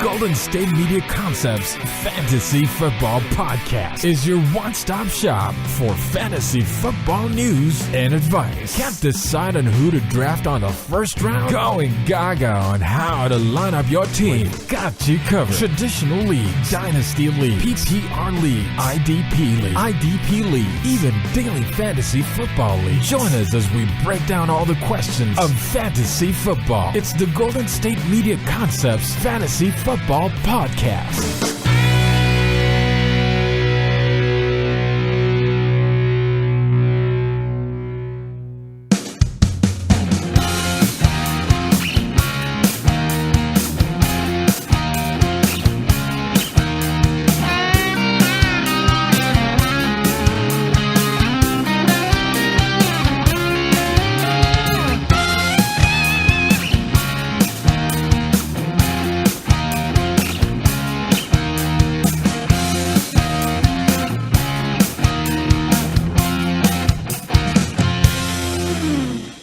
Golden State Media Concepts Fantasy Football Podcast is your one-stop shop for fantasy football news and advice. Can't decide on who to draft on the first round? Going gaga on how to line up your team. Got you covered. Traditional league, dynasty league, PPR league, IDP league, even daily fantasy football league. Join us as we break down all the questions of fantasy football. It's the Golden State Media Concepts Fantasy Football Podcast.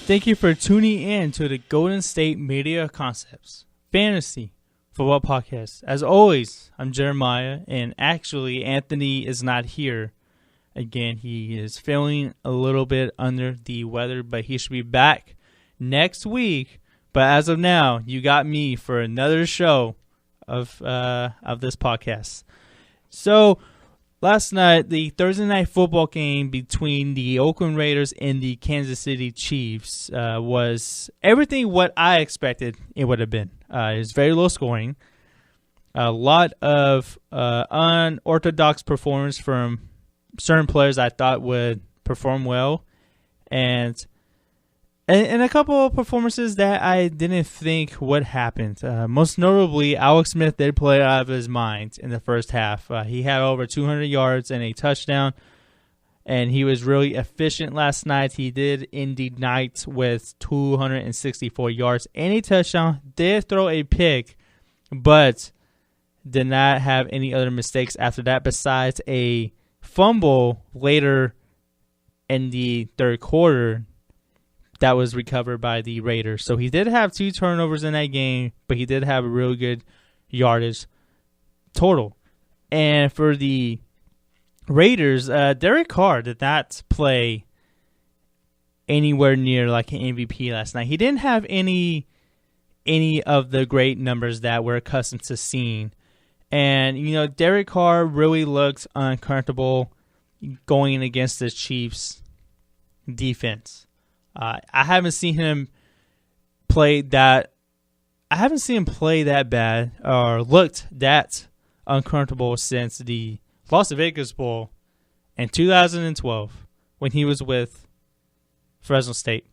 Thank you for tuning in to the Golden State Media Concepts Fantasy Football Podcast. As always, I'm Jeremiah, and actually Anthony is not here. Again, he is feeling a little bit under the weather, but he should be back next week. But as of now, you got me for another show of this podcast. So last night, the Thursday night football game between the Oakland Raiders and the Kansas City Chiefs was everything what I expected it would have been. It was very low scoring. A lot of unorthodox performance from certain players I thought would perform well. And a couple of performances that I didn't think would happen. Most notably, Alex Smith did play out of his mind in the first half. He had over 200 yards and a touchdown, and he was really efficient last night. He did end the night with 264 yards and a touchdown. Did throw a pick, but did not have any other mistakes after that besides a fumble later in the third quarter that was recovered by the Raiders. So he did have 2 turnovers in that game, but he did have a really good yardage total. And for the Raiders, Derek Carr did not play anywhere near like an MVP last night. He didn't have any of the great numbers that we're accustomed to seeing. And, you know, Derek Carr really looked uncomfortable going against the Chiefs defense. I haven't seen him play that. I haven't seen him play that bad or looked that uncomfortable since the Las Vegas Bowl in 2012 when he was with Fresno State.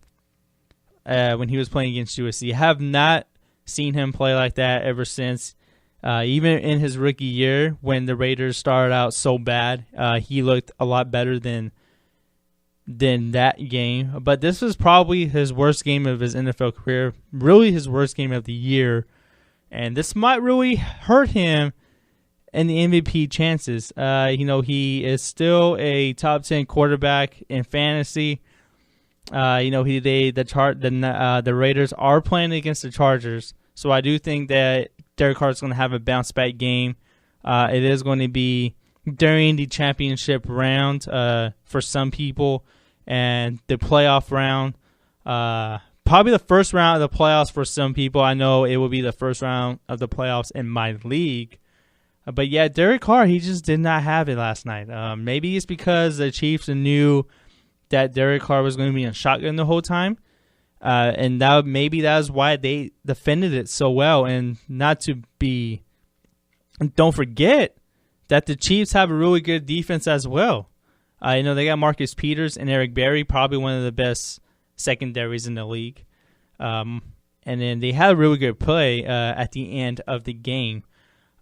When he was playing against USC, I have not seen him play like that ever since. Even in his rookie year, when the Raiders started out so bad, he looked a lot better than that game. But this was probably his worst game of his NFL career, really his worst game of the year. And this might really hurt him in the MVP chances. He is still a top 10 quarterback in fantasy. The Raiders are playing against the Chargers. So I do think that Derek Carr is going to have a bounce back game. It is going to be during the championship round for some people. And the playoff round, probably the first round of the playoffs for some people. I know it will be the first round of the playoffs in my league. But yeah, Derek Carr, he just did not have it last night. Maybe it's because the Chiefs knew that Derek Carr was going to be in shotgun the whole time. And maybe that's why they defended it so well. And don't forget that the Chiefs have a really good defense as well. They got Marcus Peters and Eric Berry, probably one of the best secondaries in the league. And then they had a really good play at the end of the game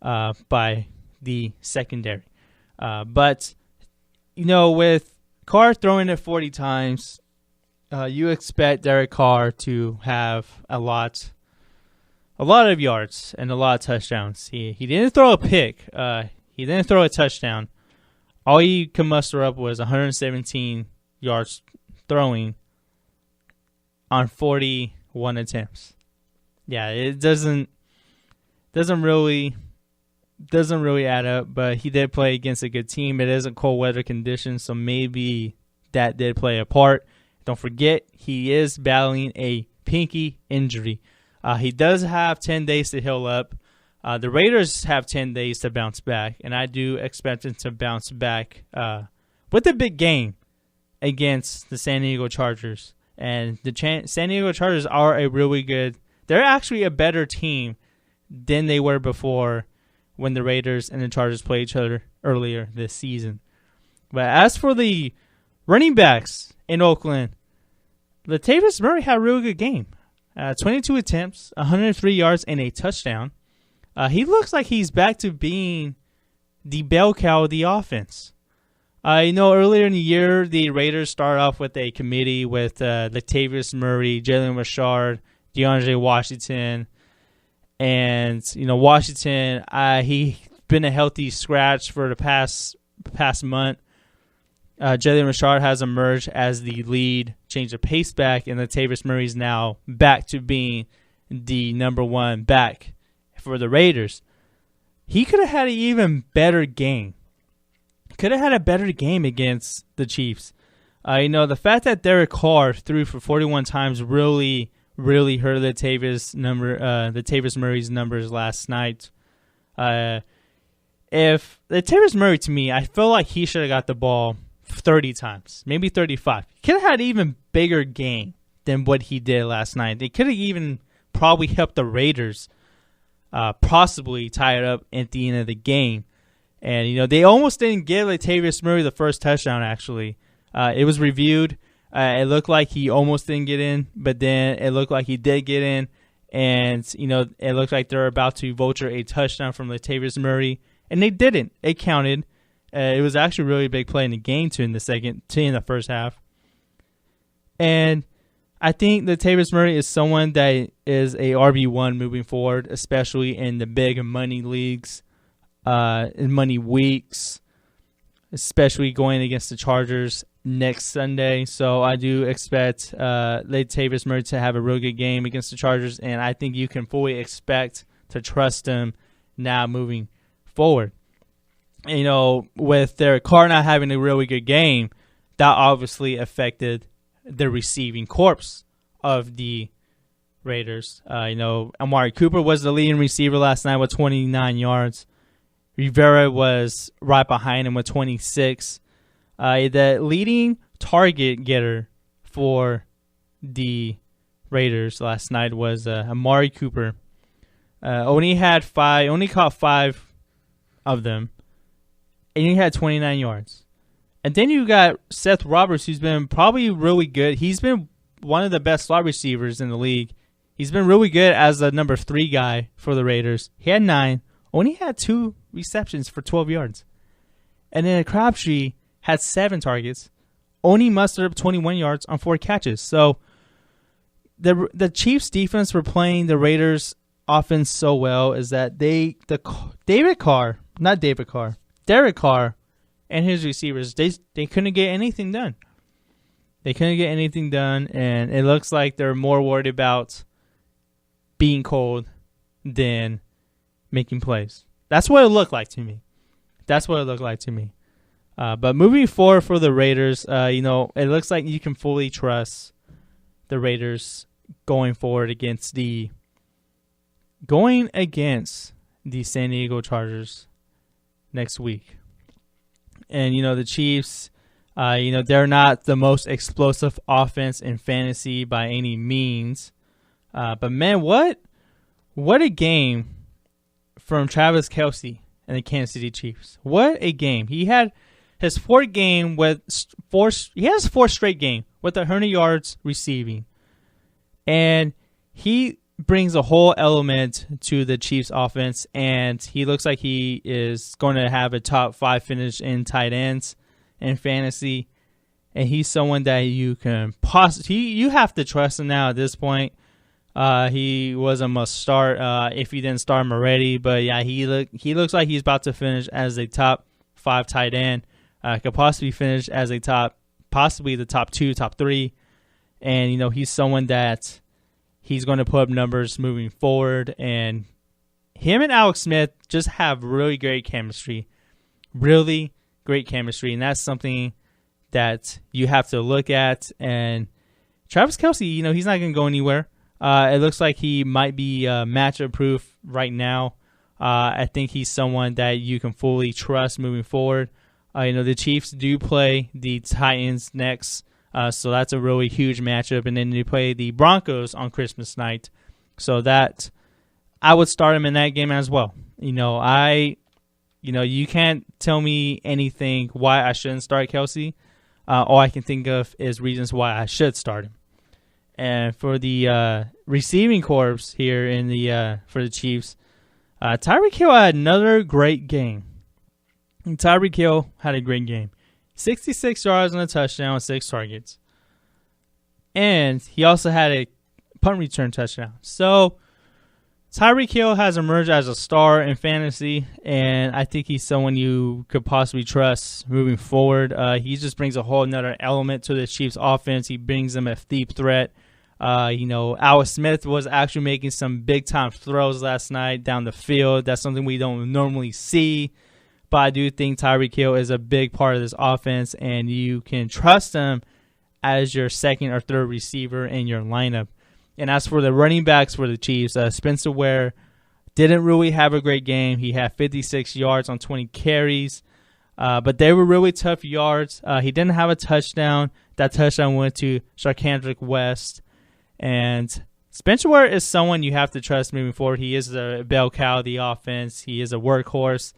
by the secondary. But with Carr throwing it 40 times, you expect Derek Carr to have a lot of yards and a lot of touchdowns. He didn't throw a pick. He didn't throw a touchdown. All he could muster up was 117 yards throwing on 41 attempts. Yeah, it doesn't doesn't really add up, but he did play against a good team. It is a cold weather condition, so maybe that did play a part. Don't forget, he is battling a pinky injury. He does have 10 days to heal up. The Raiders have 10 days to bounce back, and I do expect him to bounce back with a big game against the San Diego Chargers. And the San Diego Chargers are a really good – they're actually a better team than they were before when the Raiders and the Chargers played each other earlier this season. But as for the running backs in Oakland, Latavius Murray had a really good game. 22 attempts, 103 yards, and a touchdown. He looks like he's back to being the bell cow of the offense. Earlier in the year, the Raiders started off with a committee with Latavius Murray, Jalen Richard, DeAndre Washington. And, Washington, he's been a healthy scratch for the past month. Jalen Richard has emerged as the lead change of pace back, and Latavius Murray is now back to being the number one back for the Raiders. He could have had an even better game. Could have had a better game against the Chiefs. The fact that Derek Carr threw for 41 times really hurt Latavius Murray's numbers last night. If Latavius Murray, to me, I feel like he should have got the ball 30 times, maybe 35. He could have had an even bigger game than what he did last night. They could have even probably helped the Raiders possibly tie it up at the end of the game. And, they almost didn't give Latavius Murray the first touchdown, actually. It was reviewed. It looked like he almost didn't get in, but then it looked like he did get in. And, it looked like they're about to vulture a touchdown from Latavius Murray. And they didn't. It counted. It was actually a really big play in the game, in the first half. And I think Latavius Murray is someone that is a RB1 moving forward, especially in the big money leagues, in money weeks, especially going against the Chargers next Sunday. So I do expect Latavius Murray to have a real good game against the Chargers, and I think you can fully expect to trust him now moving forward. With Derek Carr not having a really good game, that obviously affected the receiving corps of the Raiders. Amari Cooper was the leading receiver last night with 29 yards. Rivera was right behind him with 26. The leading target getter for the Raiders last night was Amari Cooper. Only caught 5 of them, and he had 29 yards. And then you got Seth Roberts, who's been probably really good. He's been one of the best slot receivers in the league. He's been really good as the number 3 guy for the Raiders. He had 9, only had 2 receptions for 12 yards. And then Crabtree had 7 targets, only mustered up 21 yards on 4 catches. So the Chiefs defense were playing the Raiders offense so well is that Derek Carr and his receivers, they couldn't get anything done. They couldn't get anything done, and it looks like they're more worried about being cold than making plays. That's what it looked like to me. But moving forward for the Raiders, it looks like you can fully trust the Raiders going against the San Diego Chargers next week. And, the Chiefs, they're not the most explosive offense in fantasy by any means. But, man, what a game from Travis Kelce and the Kansas City Chiefs. What a game. He had his 4th game he has 4 straight game with 100 yards receiving. And he brings a whole element to the Chiefs offense, and he looks like he is going to have a top 5 finish in tight ends in fantasy. And he's someone that you can you have to trust him now at this point. He was a must start if you didn't start him already, but yeah, he looks like he's about to finish as a top 5 tight end. Could possibly finish as possibly the top 2, top 3, and he's someone that he's going to put up numbers moving forward, and him and Alex Smith just have really great chemistry. Really great chemistry, and that's something that you have to look at. And Travis Kelce, he's not going to go anywhere. It looks like he might be matchup proof right now. I think he's someone that you can fully trust moving forward. The Chiefs do play the Titans next, so that's a really huge matchup. And then they play the Broncos on Christmas night, so that I would start him in that game as well. You can't tell me anything why I shouldn't start Kelce. All I can think of is reasons why I should start him. And for the receiving corps here for the Chiefs, Tyreek Hill had another great game. Tyreek Hill had a great game. 66 yards and a touchdown, 6 targets. And he also had a punt return touchdown. So Tyreek Hill has emerged as a star in fantasy, and I think he's someone you could possibly trust moving forward. He just brings a whole another element to the Chiefs' offense. He brings them a deep threat. Alex Smith was actually making some big-time throws last night down the field. That's something we don't normally see. But I do think Tyreek Hill is a big part of this offense, and you can trust him as your second or third receiver in your lineup. And as for the running backs for the Chiefs, Spencer Ware didn't really have a great game. He had 56 yards on 20 carries, but they were really tough yards. He didn't have a touchdown. That touchdown went to Sharkandrick West. And Spencer Ware is someone you have to trust moving forward. He is the bell cow of the offense. He is a workhorse.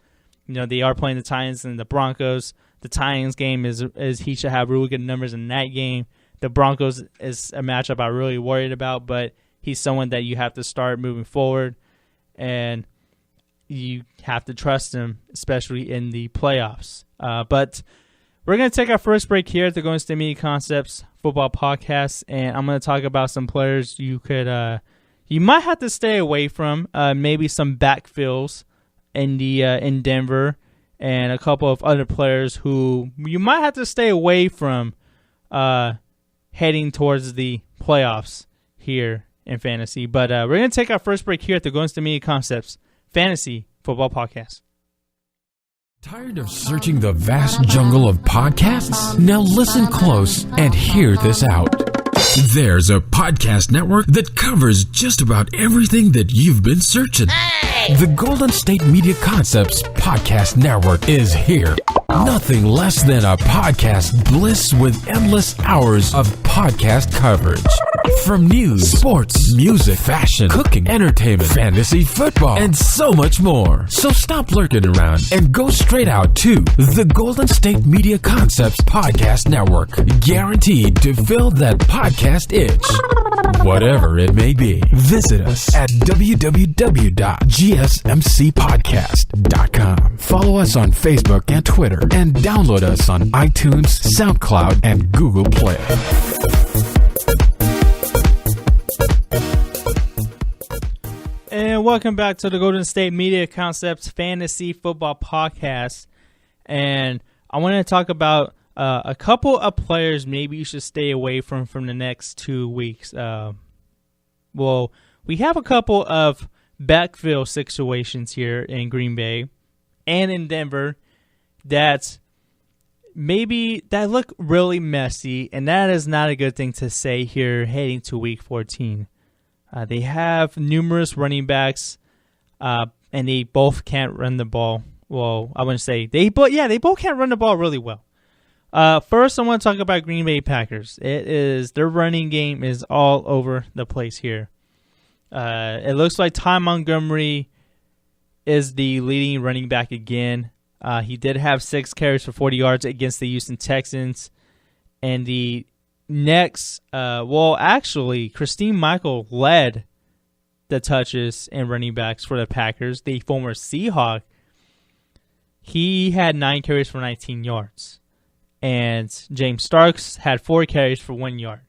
They are playing the Titans and the Broncos. The Titans game is he should have really good numbers in that game. The Broncos is a matchup I'm really worried about, but he's someone that you have to start moving forward, and you have to trust him, especially in the playoffs. But we're going to take our first break here at the Golden State Media Concepts Football Podcast, and I'm going to talk about some players you might have to stay away from, maybe some backfields in Denver, and a couple of other players who you might have to stay away from heading towards the playoffs here in fantasy. But we're going to take our first break here at the Golden State Media Concepts Fantasy Football Podcast. Tired of searching the vast jungle of podcasts? Now listen close and hear this out. There's a podcast network that covers just about everything that you've been searching. Hey! The Golden State Media Concepts Podcast Network is here. Nothing less than a podcast bliss with endless hours of podcast coverage. From news, sports, music, fashion, cooking, entertainment, fantasy, football, and so much more. So stop lurking around and go straight out to the Golden State Media Concepts Podcast Network. Guaranteed to fill that podcast itch. Whatever it may be. Visit us at www.gsmcpodcast.com. Follow us on Facebook and Twitter, and download us on iTunes, SoundCloud, and Google Play. And welcome back to the Golden State Media Concepts Fantasy Football Podcast. And I want to talk about a couple of players maybe you should stay away from the next 2 weeks. Well, we have a couple of backfield situations here in Green Bay and in Denver that look really messy, and that is not a good thing to say here heading to Week 14. They have numerous running backs, and they both can't run the ball. Well, I wouldn't say they both can't run the ball really well. First, I want to talk about Green Bay Packers. Their running game is all over the place here. It looks like Ty Montgomery is the leading running back again. He did have 6 carries for 40 yards against the Houston Texans. And the next, Christine Michael led the touches and running backs for the Packers. The former Seahawk, he had 9 carries for 19 yards. And James Starks had 4 carries for 1 yard.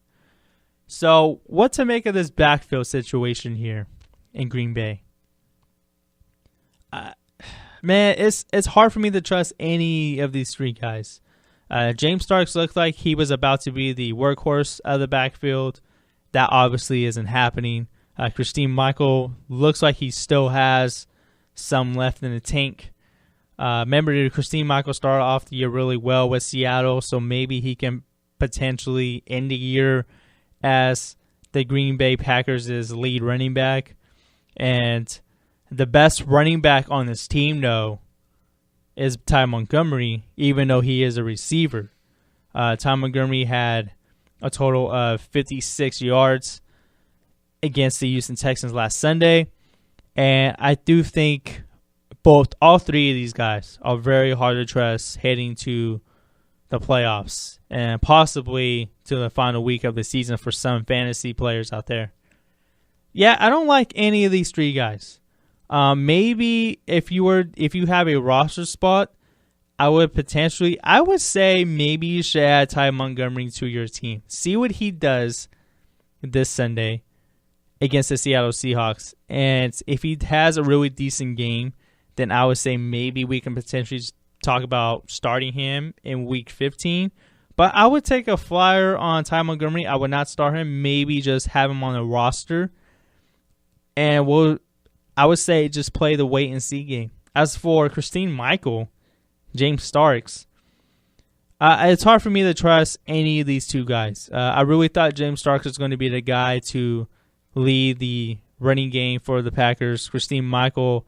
So, what to make of this backfield situation here in Green Bay? Man, it's hard for me to trust any of these 3 guys. James Starks looked like he was about to be the workhorse of the backfield. That obviously isn't happening. Christine Michael looks like he still has some left in the tank. Remember, Christine Michael started off the year really well with Seattle, so maybe he can potentially end the year as the Green Bay Packers' lead running back. And the best running back on this team, though, is Ty Montgomery, even though he is a receiver. Ty Montgomery had a total of 56 yards against the Houston Texans last Sunday. And I do think all three of these guys are very hard to trust heading to the playoffs and possibly to the final week of the season for some fantasy players out there. Yeah, I don't like any of these three guys. Maybe if you have a roster spot, I would say maybe you should add Ty Montgomery to your team. See what he does this Sunday against the Seattle Seahawks. And if he has a really decent game, then I would say maybe we can potentially talk about starting him in week 15. But I would take a flyer on Ty Montgomery. I would not start him. Maybe just have him on a roster. And I would say just play the wait and see game. As for Christine Michael, James Starks, it's hard for me to trust any of these two guys. I really thought James Starks was going to be the guy to lead the running game for the Packers. Christine Michael,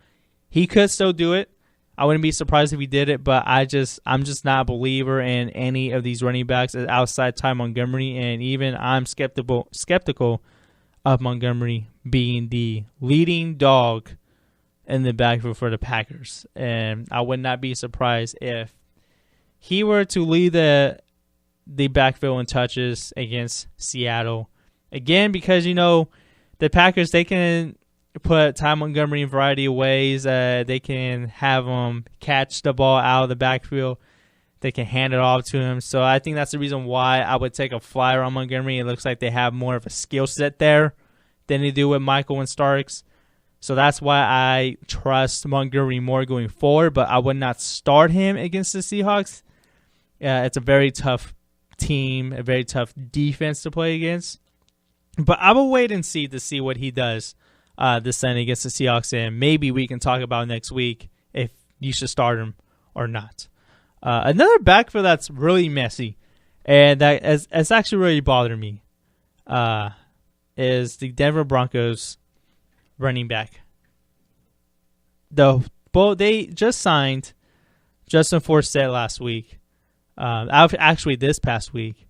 he could still do it. I wouldn't be surprised if he did it, but I'm just not a believer in any of these running backs outside Ty Montgomery, and even I'm skeptical of Montgomery being the leading dog in the backfield for the Packers. And I would not be surprised if he were to lead the backfield in touches against Seattle. Again, because, the Packers, they can put Ty Montgomery in a variety of ways. They can have him catch the ball out of the backfield. They can hand it off to him. So I think that's the reason why I would take a flyer on Montgomery. It looks like they have more of a skill set there than they do with Michael and Starks. So that's why I trust Montgomery more going forward, but I would not start him against the Seahawks. It's a very tough team, a very tough defense to play against. But I will wait and see what he does this Sunday against the Seahawks, and maybe we can talk about next week if you should start him or not. Another backfield that's really messy, and that's actually really bothered me, is the Denver Broncos running back. They just signed Justin Forsett last week, actually this past week,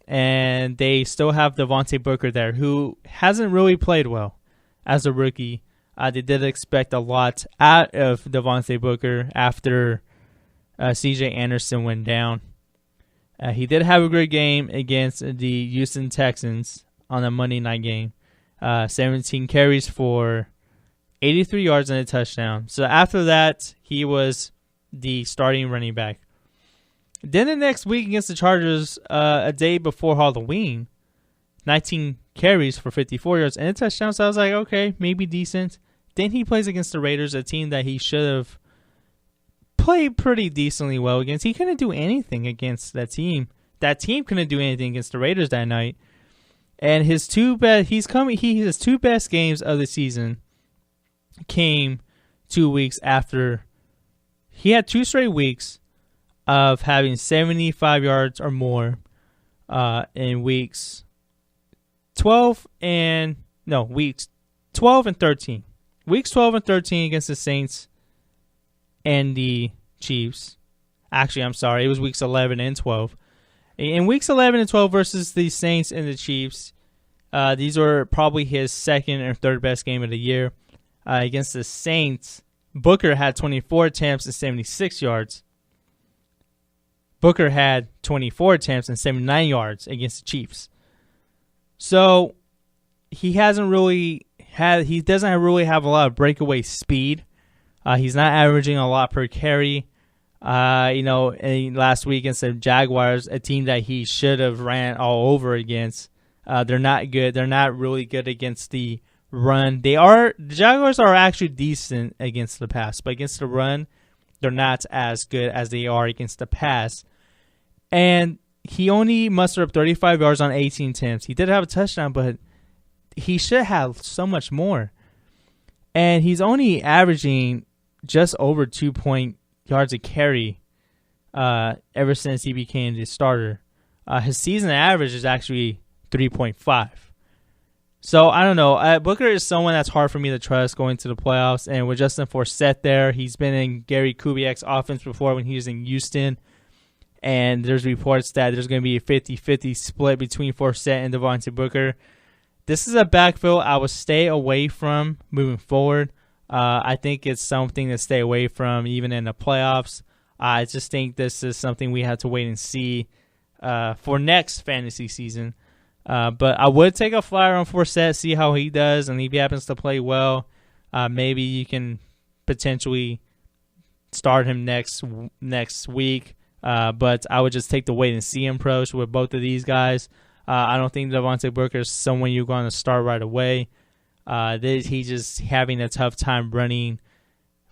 and they still have Devontae Booker there, who hasn't really played well as a rookie. They did expect a lot out of Devontae Booker after C.J. Anderson went down. He did have a great game against the Houston Texans on a Monday night game. 17 carries for 83 yards and a touchdown. So after that, he was the starting running back. Then the next week against the Chargers, a day before Halloween, 19 carries for 54 yards and a touchdown. So I was like, okay, maybe decent. Then he plays against the Raiders, a team that he should have played pretty decently well against. He couldn't do anything against that team. That team couldn't do anything against the Raiders that night. And his two best games of the season came 2 weeks after. He had 2 straight weeks of having 75 yards or more in weeks 12 and 13. Weeks 12 and 13 against the Saints and the Chiefs. Actually, I'm sorry. It was weeks 11 and 12. In weeks 11 and 12 versus the Saints and the Chiefs, these were probably his second or third best game of the year. Against the Saints, Booker had 24 attempts and 76 yards. Booker had 24 attempts and 79 yards against the Chiefs. So he doesn't really have a lot of breakaway speed. He's not averaging a lot per carry. Last week against the Jaguars, a team that he should have ran all over against. They're not good. They're not really good against the run. The Jaguars are actually decent against the pass, but against the run, they're not as good as they are against the pass. And he only mustered up 35 yards on 18 attempts. He did have a touchdown, but he should have so much more. And he's only averaging just over 2 yards a carry ever since he became the starter. His season average is actually 3.5. So, I don't know. Booker is someone that's hard for me to trust going to the playoffs. And with Justin Forsett there, he's been in Gary Kubiak's offense before when he was in Houston. And there's reports that there's going to be a 50-50 split between Forsett and Devontae Booker. This is a backfield I would stay away from moving forward. I think it's something to stay away from even in the playoffs. I just think this is something we have to wait and see for next fantasy season. But I would take a flyer on Forsett, see how he does, and if he happens to play well, maybe you can potentially start him next week. But I would just take the wait-and-see approach with both of these guys. I don't think Devontae Booker is someone you're going to start right away. He's just having a tough time running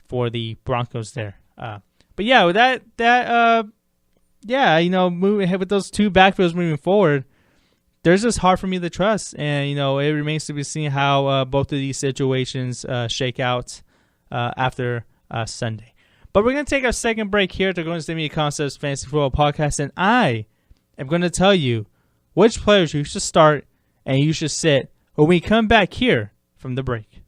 for the Broncos there. But yeah, with moving with those two backfields moving forward, they're just hard for me to trust. And, it remains to be seen how both of these situations shake out after Sunday. But we're going to take our second break here to Golden State Media Concepts Fantasy Football Podcast, and I am going to tell you which players you should start and you should sit when we come back here from the break.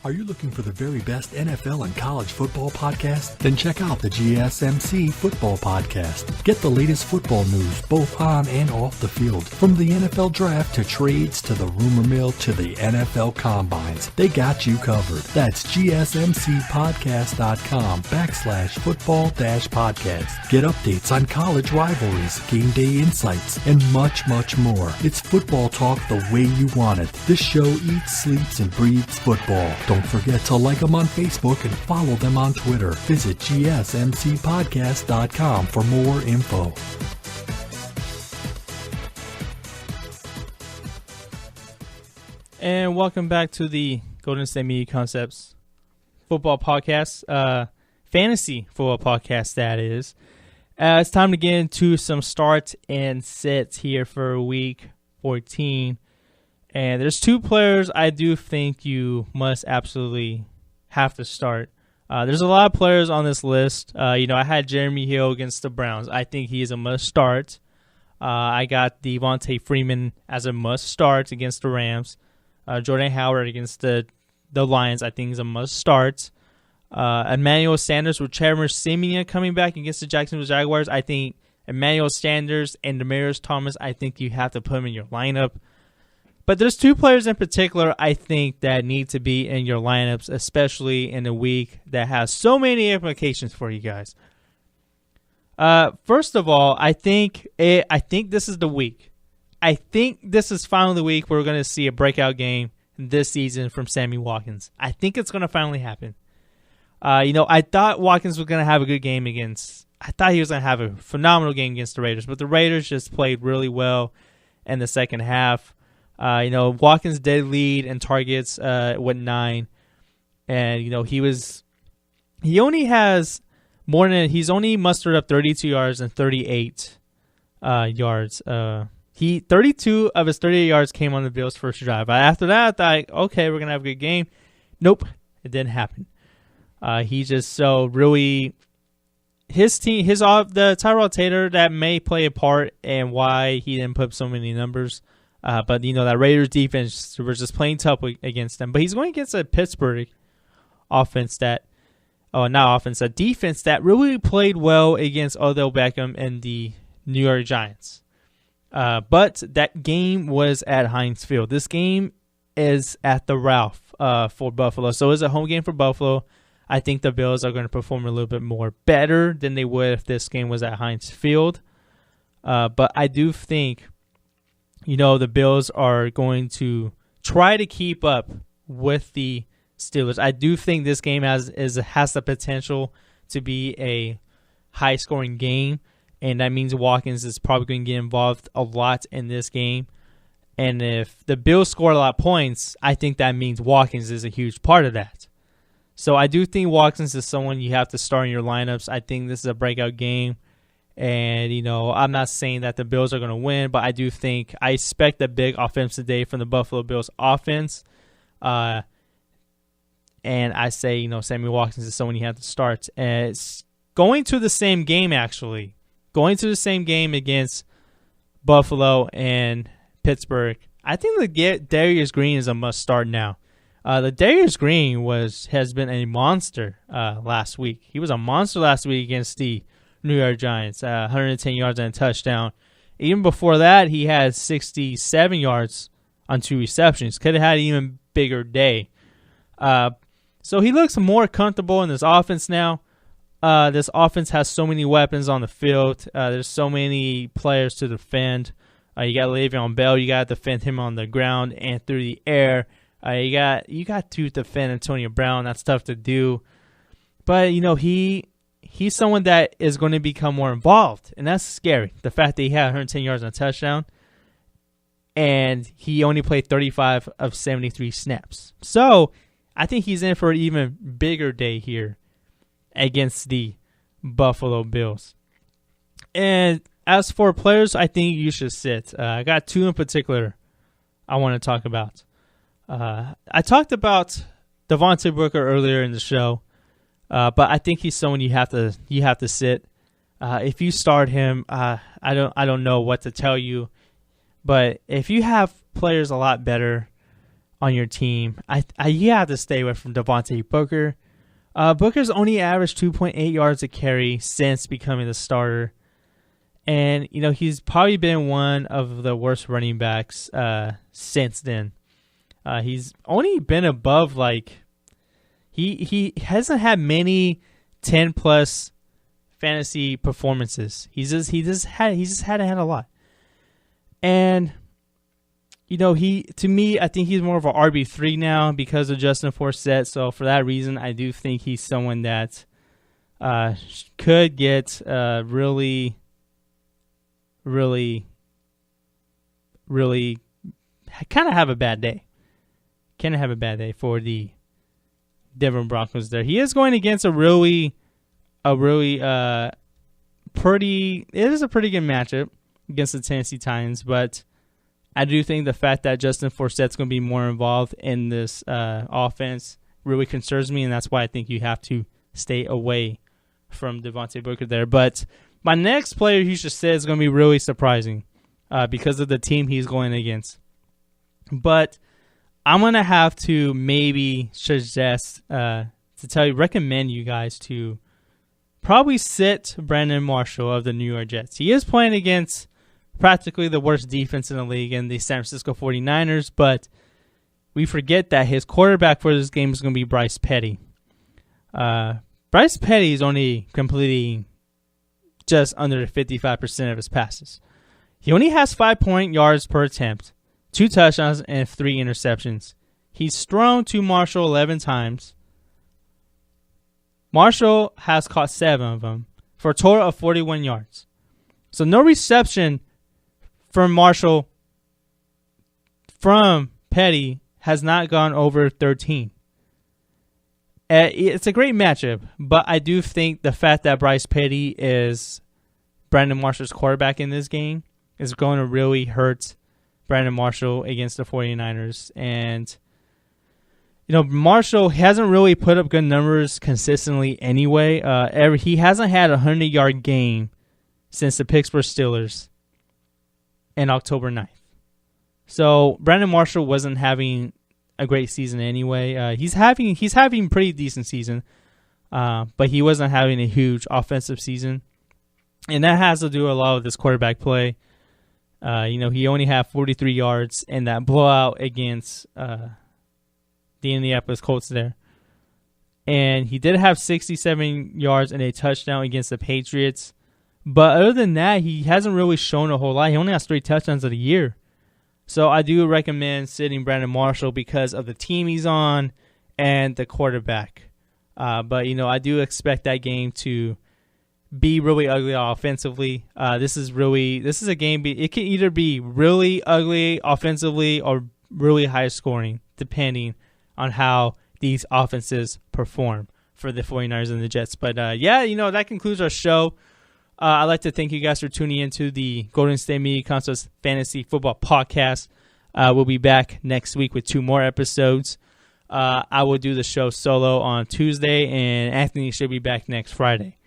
Are you looking for the very best NFL and college football podcast? Then check out the GSMc Football Podcast. Get the latest football news both on and off the field. From the NFL Draft to trades to the rumor mill to the NFL Combines, they got you covered. That's GSMcPodcast.com/football-podcast. Get updates on college rivalries, game day insights, and much, much more. It's football talk the way you want it. This show eats, sleeps, and breathes football. Don't forget to like them on Facebook and follow them on Twitter. Visit GSMcPodcast.com for more info. And welcome back to the Golden State Media Concepts Football Podcast, Fantasy Football Podcast, that is. It's time to get into some starts and sits here for week 14. And there's two players I do think you must absolutely have to start. There's a lot of players on this list. I had Jeremy Hill against the Browns. I think he is a must start. I got Devontae Freeman as a must start against the Rams. Jordan Howard against the Lions, I think is a must start. Emmanuel Sanders with Trevor Siemian coming back against the Jacksonville Jaguars. I think Emmanuel Sanders and Demaryius Thomas, I think you have to put them in your lineup. But there's two players in particular I think that need to be in your lineups, especially in a week that has so many implications for you guys. First of all, I think this is the week. I think this is finally the week where we're going to see a breakout game this season from Sammy Watkins. I think it's going to finally happen. I thought Watkins was going to have a good game I thought he was going to have a phenomenal game against the Raiders, but the Raiders just played really well in the second half. Watkins did lead in targets with 9, and he's only mustered up 32 yards and 38 yards. 32 of his 38 yards came on the Bills' first drive. After that, I thought, okay, we're gonna have a good game. Nope, it didn't happen. He just so really his team, the Tyrod Taylor that may play a part in why he didn't put up so many numbers. But, that Raiders defense was just playing tough against them. But he's going against a Pittsburgh defense that really played well against Odell Beckham and the New York Giants. But that game was at Heinz Field. This game is at the Ralph for Buffalo. So it's a home game for Buffalo. I think the Bills are going to perform a little bit more better than they would if this game was at Heinz Field. But I do think the Bills are going to try to keep up with the Steelers. I do think this game has the potential to be a high-scoring game, and that means Watkins is probably going to get involved a lot in this game. And if the Bills score a lot of points, I think that means Watkins is a huge part of that. So I do think Watkins is someone you have to start in your lineups. I think this is a breakout game, And, I'm not saying that the Bills are going to win, but I expect a big offensive day from the Buffalo Bills offense. And I say, Sammy Watkins is someone you have to start. And it's going to the same game, actually. Going to the same game against Buffalo and Pittsburgh. I think the Darius Green is a must start now. The Darius Green has been a monster last week. He was a monster last week against the New York Giants, 110 yards and a touchdown. Even before that, he had 67 yards on 2 receptions. Could have had an even bigger day. So he looks more comfortable in this offense now. This offense has so many weapons on the field. There's so many players to defend. You got Le'Veon Bell. You got to defend him on the ground and through the air. You got to defend Antonio Brown. That's tough to do. But, he's someone that is going to become more involved, and that's scary. The fact that he had 110 yards and a touchdown, and he only played 35 of 73 snaps. So I think he's in for an even bigger day here against the Buffalo Bills. And as for players, I think you should sit. I got 2 in particular I want to talk about. I talked about Devontae Booker earlier in the show, but I think he's someone you have to sit. If you start him, I don't know what to tell you, but if you have players a lot better on your team, you have to stay away from Devontae Booker. Booker's only averaged 2.8 yards a carry since becoming the starter. And, he's probably been one of the worst running backs since then. He's only been above, he hasn't had many 10-plus fantasy performances. He's just hadn't had a lot. And, to me, I think he's more of an RB3 now because of Justin Forsett. So for that reason, I do think he's someone that could get really kind of have a bad day. For the Denver Broncos there. He is going against it is a pretty good matchup against the Tennessee Titans, but I do think the fact that Justin Forsett's going to be more involved in this offense really concerns me, and that's why I think you have to stay away from Devontae Booker there. But my next player you should say is going to be really surprising because of the team he's going against. But I'm going to have to maybe suggest recommend you guys to probably sit Brandon Marshall of the New York Jets. He is playing against practically the worst defense in the league in the San Francisco 49ers, but we forget that his quarterback for this game is going to be Bryce Petty. Bryce Petty is only completing just under 55% of his passes. He only has 5 yards per attempt, 2 touchdowns, and 3 interceptions. He's thrown to Marshall 11 times. Marshall has caught 7 of them for a total of 41 yards. So no reception from Marshall from Petty has not gone over 13. It's a great matchup, but I do think the fact that Bryce Petty is Brandon Marshall's quarterback in this game is going to really hurt Brandon Marshall against the 49ers. And, Marshall hasn't really put up good numbers consistently anyway. He hasn't had a 100-yard game since the Pittsburgh Steelers in October 9th. So Brandon Marshall wasn't having a great season anyway. He's having pretty decent season, but he wasn't having a huge offensive season. And that has to do a lot with this quarterback play. He only had 43 yards in that blowout against the Indianapolis Colts there. And he did have 67 yards and a touchdown against the Patriots. But other than that, he hasn't really shown a whole lot. He only has 3 touchdowns of the year. So I do recommend sitting Brandon Marshall because of the team he's on and the quarterback. But, I do expect that game to be really ugly offensively. This is a game. It can either be really ugly offensively or really high scoring, depending on how these offenses perform for the 49ers and the Jets. But that concludes our show. I'd like to thank you guys for tuning into the Golden State Media Concepts Fantasy Football Podcast. We'll be back next week with 2 more episodes. I will do the show solo on Tuesday, and Anthony should be back next Friday.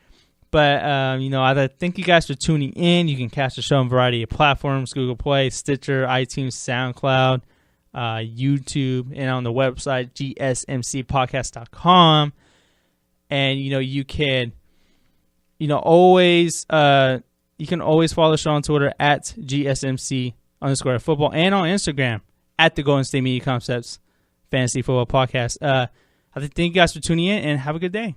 But, I'd like to thank you guys for tuning in. You can catch the show on a variety of platforms, Google Play, Stitcher, iTunes, SoundCloud, YouTube, and on the website, GSMcpodcast.com. And, you can, always, you can always follow the show on Twitter at GSMC_football and on Instagram at the Golden State Media Concepts Fantasy Football Podcast. I thank you guys for tuning in, and have a good day.